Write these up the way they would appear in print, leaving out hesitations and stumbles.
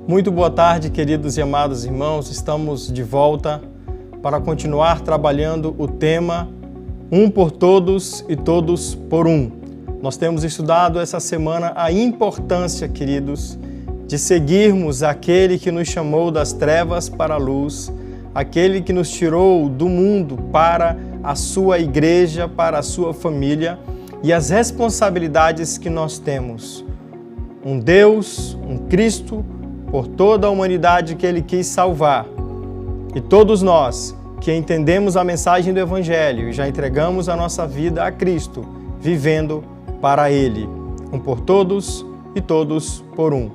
Muito boa tarde, queridos e amados irmãos. Estamos de volta para continuar trabalhando o tema Um por Todos e Todos por Um. Nós temos estudado essa semana a importância, queridos, de seguirmos aquele que nos chamou das trevas para a luz, aquele que nos tirou do mundo para a sua igreja, para a sua família e as responsabilidades que nós temos. Um Deus, um Cristo, por toda a humanidade que Ele quis salvar. E todos nós que entendemos a mensagem do Evangelho e já entregamos a nossa vida a Cristo, vivendo para Ele. Um por todos e todos por um.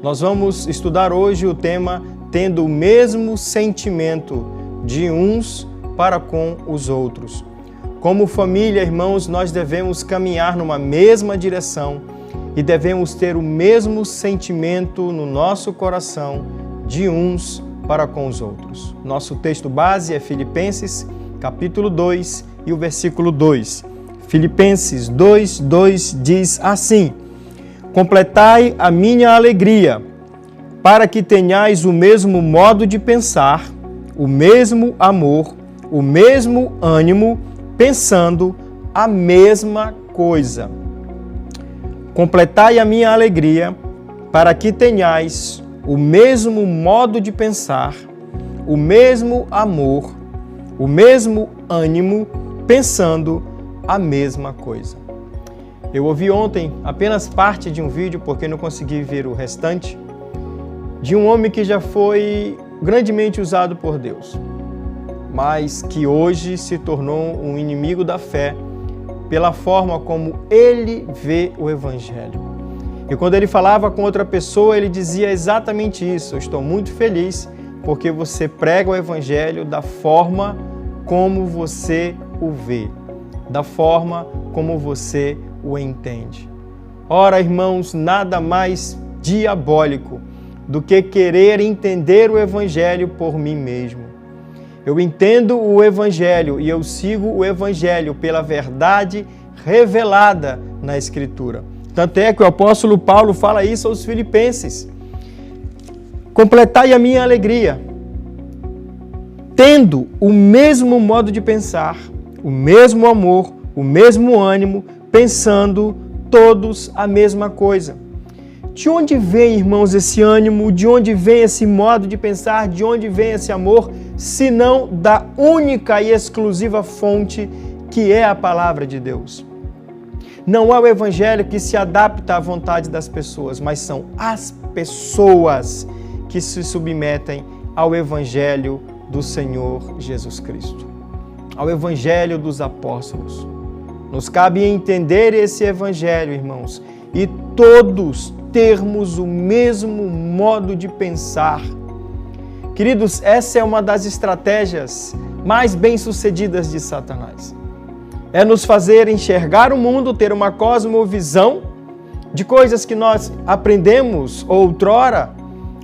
Nós vamos estudar hoje o tema tendo o mesmo sentimento de uns para com os outros. Como família, irmãos, nós devemos caminhar numa mesma direção e devemos ter o mesmo sentimento no nosso coração de uns para com os outros. Nosso texto base é Filipenses, capítulo 2 e o versículo 2. Filipenses 2:2 diz assim: completai a minha alegria, para que tenhais o mesmo modo de pensar, o mesmo amor, o mesmo ânimo, pensando a mesma coisa. Completai a minha alegria, para que tenhais o mesmo modo de pensar, o mesmo amor, o mesmo ânimo, pensando a mesma coisa. Eu ouvi ontem apenas parte de um vídeo, porque não consegui ver o restante, de um homem que já foi grandemente usado por Deus, mas que hoje se tornou um inimigo da fé, pela forma como ele vê o Evangelho. E quando ele falava com outra pessoa, ele dizia exatamente isso: eu estou muito feliz porque você prega o Evangelho da forma como você o vê, da forma como você o entende. Ora, irmãos, nada mais diabólico do que querer entender o Evangelho por mim mesmo. Eu entendo o Evangelho e eu sigo o Evangelho pela verdade revelada na Escritura. Tanto é que o apóstolo Paulo fala isso aos Filipenses. Completai a minha alegria, tendo o mesmo modo de pensar, o mesmo amor, o mesmo ânimo, pensando todos a mesma coisa. De onde vem, irmãos, esse ânimo? De onde vem esse modo de pensar? De onde vem esse amor? Senão da única e exclusiva fonte que é a palavra de Deus. Não é o Evangelho que se adapta à vontade das pessoas, mas são as pessoas que se submetem ao Evangelho do Senhor Jesus Cristo, ao Evangelho dos apóstolos. Nos cabe entender esse Evangelho, irmãos, e todos termos o mesmo modo de pensar. Queridos, essa é uma das estratégias mais bem-sucedidas de Satanás. É nos fazer enxergar o mundo, ter uma cosmovisão de coisas que nós aprendemos outrora,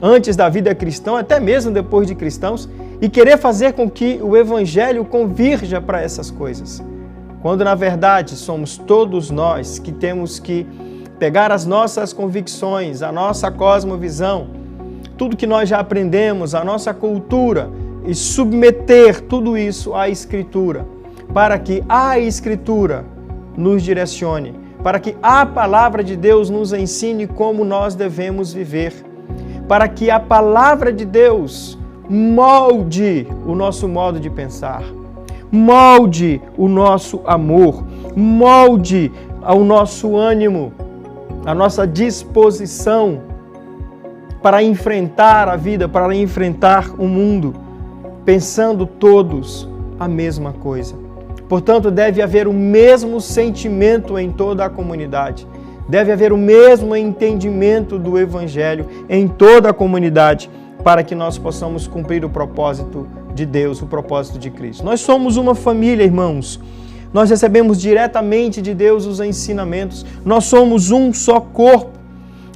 antes da vida cristã, até mesmo depois de cristãos, e querer fazer com que o Evangelho convirja para essas coisas. Quando, na verdade, somos todos nós que temos que pegar as nossas convicções, a nossa cosmovisão, tudo que nós já aprendemos, a nossa cultura, e submeter tudo isso à Escritura, para que a Escritura nos direcione, para que a Palavra de Deus nos ensine como nós devemos viver, para que a Palavra de Deus molde o nosso modo de pensar, molde o nosso amor, molde o nosso ânimo, a nossa disposição para enfrentar a vida, para enfrentar o mundo, pensando todos a mesma coisa. Portanto, deve haver o mesmo sentimento em toda a comunidade, deve haver o mesmo entendimento do Evangelho em toda a comunidade, para que nós possamos cumprir o propósito de Deus, o propósito de Cristo. Nós somos uma família, irmãos. Nós recebemos diretamente de Deus os ensinamentos. Nós somos um só corpo.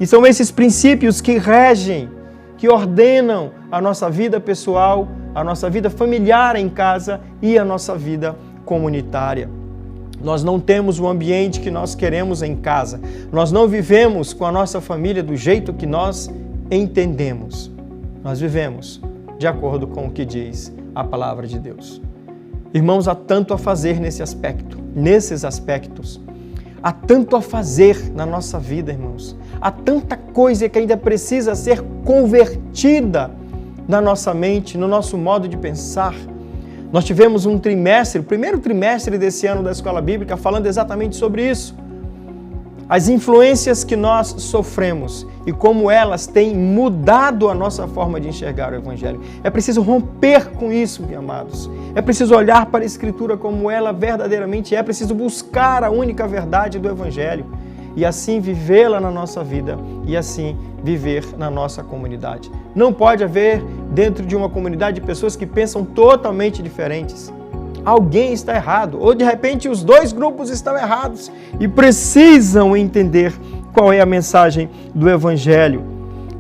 E são esses princípios que regem, que ordenam a nossa vida pessoal, a nossa vida familiar em casa e a nossa vida comunitária. Nós não temos o ambiente que nós queremos em casa. Nós não vivemos com a nossa família do jeito que nós entendemos, nós vivemos de acordo com o que diz a palavra de Deus. Irmãos, há tanto a fazer nesses aspectos. Há tanto a fazer na nossa vida, irmãos. Há tanta coisa que ainda precisa ser convertida na nossa mente, no nosso modo de pensar. Nós tivemos um trimestre, o primeiro trimestre desse ano da Escola Bíblica, falando exatamente sobre isso. As influências que nós sofremos e como elas têm mudado a nossa forma de enxergar o Evangelho. É preciso romper com isso, meus amados. É preciso olhar para a Escritura como ela verdadeiramente é. É preciso buscar a única verdade do Evangelho e assim vivê-la na nossa vida e assim viver na nossa comunidade. Não pode haver dentro de uma comunidade pessoas que pensam totalmente diferentes. Alguém está errado, ou de repente os dois grupos estão errados e precisam entender qual é a mensagem do Evangelho,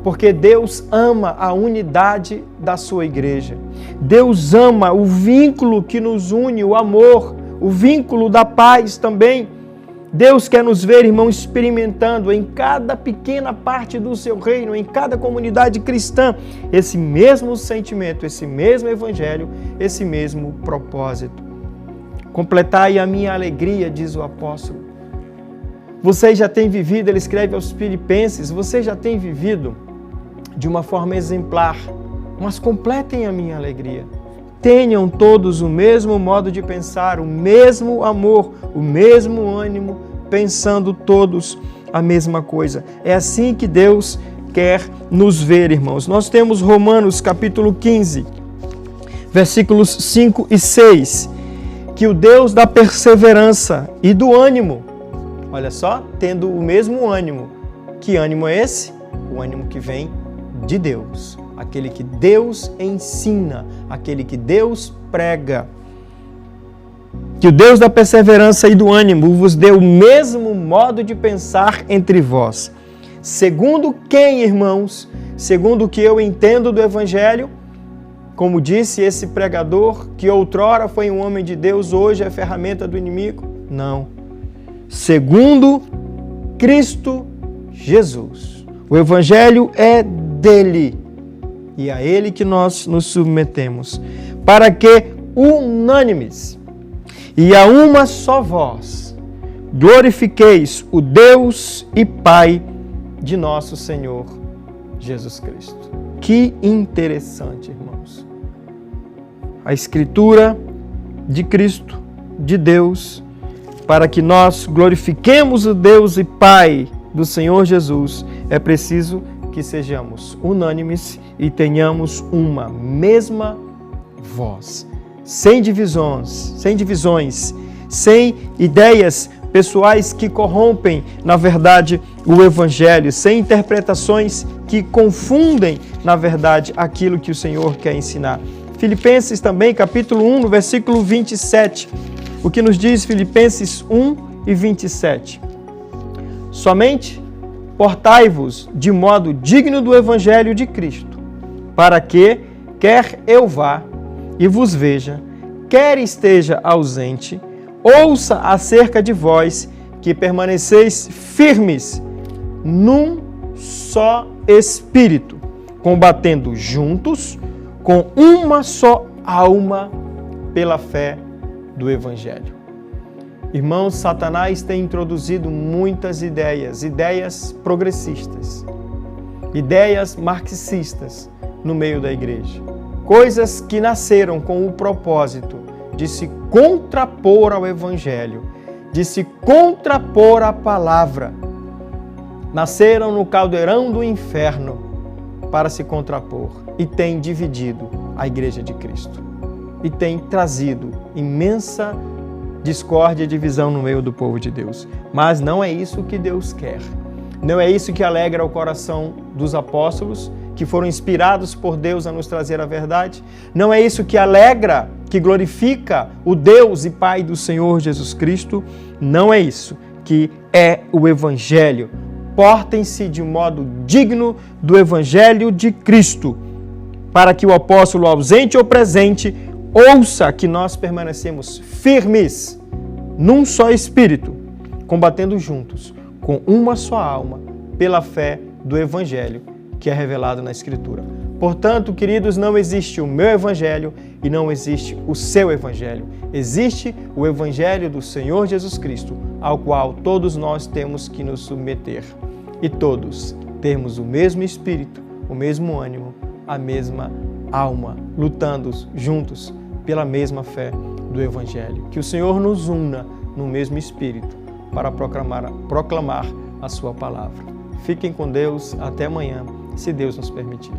porque Deus ama a unidade da sua igreja. Deus ama o vínculo que nos une, o amor, o vínculo da paz também. Deus quer nos ver, irmão, experimentando em cada pequena parte do seu reino, em cada comunidade cristã, esse mesmo sentimento, esse mesmo evangelho, esse mesmo propósito. Completai a minha alegria, diz o apóstolo. Vocês já têm vivido, ele escreve aos Filipenses, vocês já têm vivido de uma forma exemplar, mas completem a minha alegria. Tenham todos o mesmo modo de pensar, o mesmo amor, o mesmo ânimo, pensando todos a mesma coisa. É assim que Deus quer nos ver, irmãos. Nós temos Romanos capítulo 15, versículos 5 e 6, que o Deus da perseverança e do ânimo, olha só, tendo o mesmo ânimo. Que ânimo é esse? O ânimo que vem de Deus. Aquele que Deus ensina, aquele que Deus prega. Que o Deus da perseverança e do ânimo vos dê o mesmo modo de pensar entre vós. Segundo quem, irmãos? Segundo o que eu entendo do Evangelho, como disse esse pregador, que outrora foi um homem de Deus, hoje é ferramenta do inimigo? Não. Segundo Cristo Jesus. O Evangelho é dele. E a ele que nós nos submetemos, para que unânimes e a uma só voz glorifiqueis o Deus e Pai de nosso Senhor Jesus Cristo. Que interessante, irmãos. A Escritura de Cristo, de Deus, para que nós glorifiquemos o Deus e Pai do Senhor Jesus, é preciso que sejamos unânimes e tenhamos uma mesma voz, sem divisões, sem ideias pessoais que corrompem, na verdade, o Evangelho, sem interpretações que confundem, na verdade, aquilo que o Senhor quer ensinar. Filipenses também, capítulo 1, no versículo 27, o que nos diz Filipenses 1 e 27. Somente portai-vos de modo digno do Evangelho de Cristo, para que, quer eu vá e vos veja, quer esteja ausente, ouça acerca de vós que permaneceis firmes num só espírito, combatendo juntos com uma só alma pela fé do Evangelho. Irmãos, Satanás tem introduzido muitas ideias progressistas, ideias marxistas no meio da igreja. Coisas que nasceram com o propósito de se contrapor ao Evangelho, de se contrapor à palavra. Nasceram no caldeirão do inferno para se contrapor e tem dividido a igreja de Cristo. E tem trazido imensa discórdia e divisão no meio do povo de Deus. Mas não é isso que Deus quer. Não é isso que alegra o coração dos apóstolos, que foram inspirados por Deus a nos trazer a verdade. Não é isso que alegra, que glorifica o Deus e Pai do Senhor Jesus Cristo. Não é isso que é o Evangelho. Portem-se de modo digno do Evangelho de Cristo, para que o apóstolo ausente ou presente ouça que nós permanecemos firmes num só espírito, combatendo juntos com uma só alma pela fé do Evangelho que é revelado na Escritura. Portanto, queridos, não existe o meu evangelho e não existe o seu evangelho. Existe o evangelho do Senhor Jesus Cristo, ao qual todos nós temos que nos submeter. E todos temos o mesmo espírito, o mesmo ânimo, a mesma alma, lutando juntos pela mesma fé do evangelho. Que o Senhor nos una no mesmo espírito para proclamar a sua palavra. Fiquem com Deus, até amanhã, se Deus nos permitir.